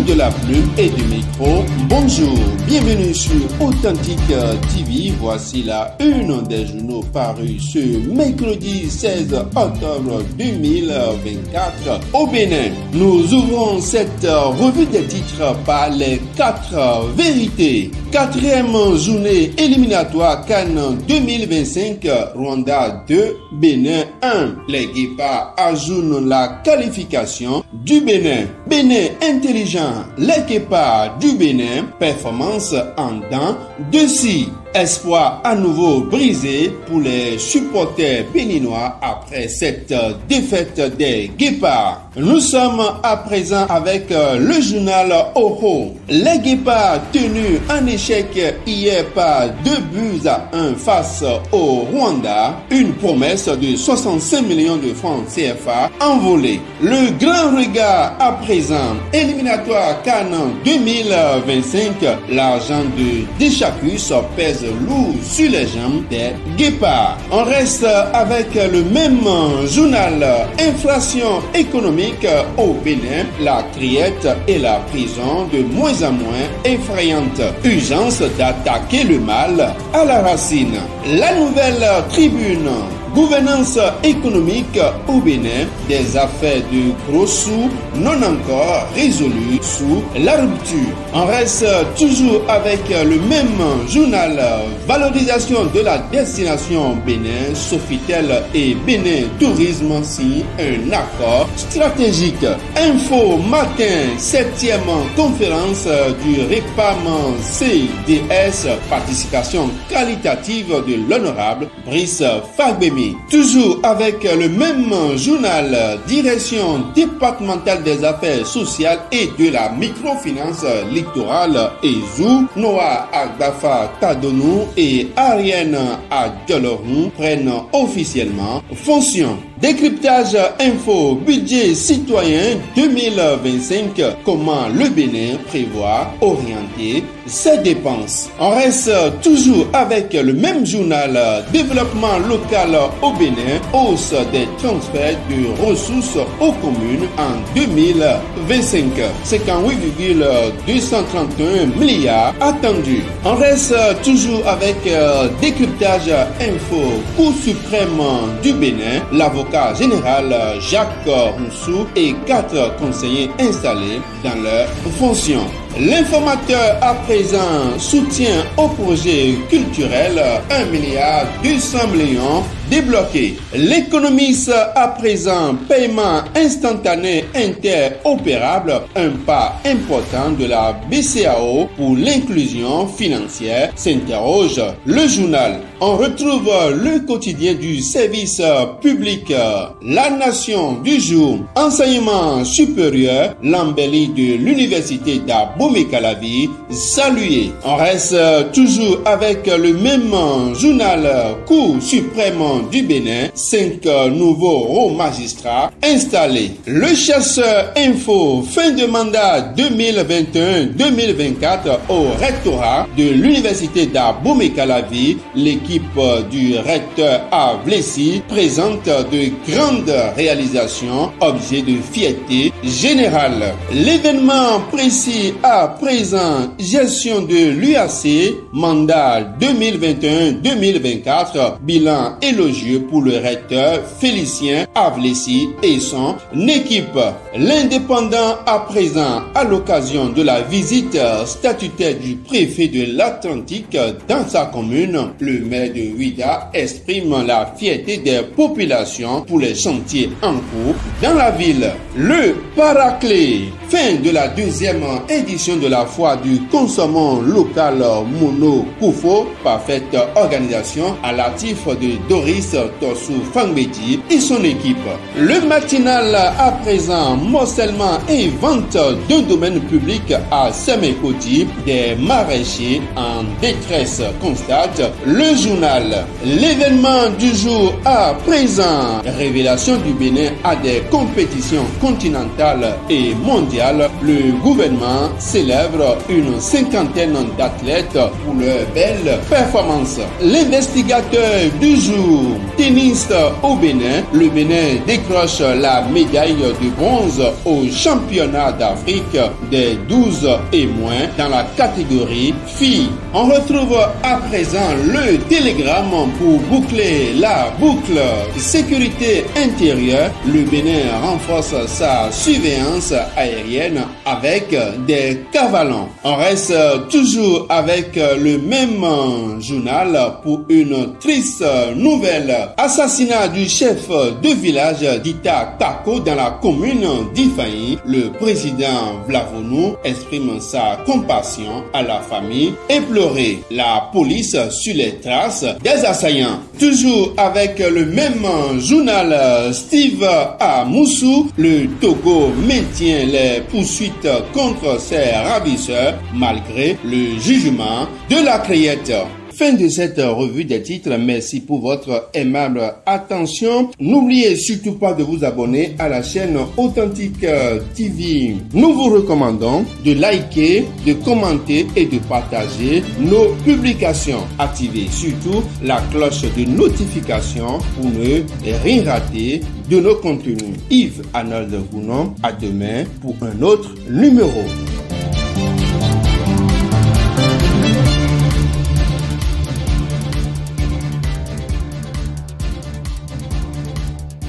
de la plume et du micro. Bonjour, bienvenue sur Authentique TV. Voici la une des journaux parus ce mercredi 16 octobre 2024 au Bénin. Nous ouvrons cette revue des titres par les 4 vérités. 4e journée éliminatoire CAN 2025, Rwanda 2, Bénin 1. Les Guépards ajournent la qualification du Bénin. Bénin intelligent, les Guépards du Bénin, performance en dents de scie. Espoir à nouveau brisé pour les supporters béninois après cette défaite des Guépards. Nous sommes à présent avec le journal Oho. Les Guépards tenus en échec hier par 2-1 face au Rwanda. Une promesse de 65 millions de francs CFA envolée. Le grand regard à présent. Éliminatoire CAN 2025. L'argent de Deschacus pèse lourd sur les jambes des Guépards. On reste avec le même journal. Inflation économique au Bénin, la criette et la prison de moins en moins effrayante. Urgence d'attaquer le mal à la racine. La nouvelle tribune. Gouvernance économique au Bénin, des affaires de gros sous non encore résolues sous la rupture. On reste toujours avec le même journal. Valorisation de la destination Bénin, Sofitel et Bénin Tourisme signent un accord stratégique. Info matin, 7e conférence du REPAM CDS, participation qualitative de l'honorable Brice Fagbemi. Toujours avec le même journal, direction départementale des affaires sociales et de la microfinance littorale EZU, Noah Agbafa Tadonou et Ariane Adjolorou prennent officiellement fonction. Décryptage info budget citoyen 2025, comment le Bénin prévoit orienter ses dépenses. On reste toujours avec le même journal, développement local au Bénin, hausse des transferts de ressources aux communes en 2025. 58,231 milliards attendus. On reste toujours avec décryptage info Cour suprême du Bénin, l'avocat général Jacques Roussou et 4 conseillers installés dans leurs fonctions. L'informateur à présent soutient au projet culturel 1,2 milliard débloqué. L'économiste à présent paiement instantané interopérable, un pas important de la BCAO pour l'inclusion financière, s'interroge le journal. On retrouve le quotidien du service public, la nation du jour, enseignement supérieur, l'embellie de l'université d'Abomey-Calavi, salué. On reste toujours avec le même journal, Cour suprême du Bénin, 5 nouveaux hauts magistrats installés. Le chasseur info, fin de mandat 2021-2024 au rectorat de l'université d'Abomey-Calavi. L'équipe du recteur à Vlessi présente de grandes réalisations, objet de fierté générale. L'événement précis à présent, gestion de l'UAC, mandat 2021-2024, bilan élogieux pour le recteur Félicien Avlessi et son équipe. L'indépendant à présent, à l'occasion de la visite statutaire du préfet de l'Atlantique dans sa commune, le maire de Ouidah exprime la fierté des populations pour les chantiers en cours dans la ville. Le Paraclet, fin de la 2e édition de la foire du consommant local Mono Koufo, parfaite organisation à l'actif de Doris Torsou Fangbedi et son équipe. Le matinal à présent, morcellement et vente d'un domaine public à Semekoti, des maraîchers en détresse constate le journal. L'événement du jour à présent, révélation du Bénin à des compétitions continentales et mondiales mondial, le gouvernement célèbre une cinquantaine d'athlètes pour leur belle performance. L'investigateur du jour, tennis au Bénin. Le Bénin décroche la médaille de bronze au championnat d'Afrique des 12 et moins dans la catégorie filles. On retrouve à présent le télégramme pour boucler la boucle. Sécurité intérieure, le Bénin renforce sa surveillance aérienne avec des cavalons. On reste toujours avec le même journal pour une triste nouvelle. Assassinat du chef de village d'Ita Tako dans la commune d'Ifaï. Le président Vlavonou exprime sa compassion à la famille éplorée. La police sur les traces des assaillants. Toujours avec le même journal, Steve Amoussou, le Togo maintient les poursuites contre ses ravisseurs malgré le jugement de la Criette. Fin de cette revue des titres. Merci pour votre aimable attention. N'oubliez surtout pas de vous abonner à la chaîne Authentique TV. Nous vous recommandons de liker, de commenter et de partager nos publications. Activez surtout la cloche de notification pour ne rien rater de nos contenus. Yves Arnold Gounon, à demain pour un autre numéro.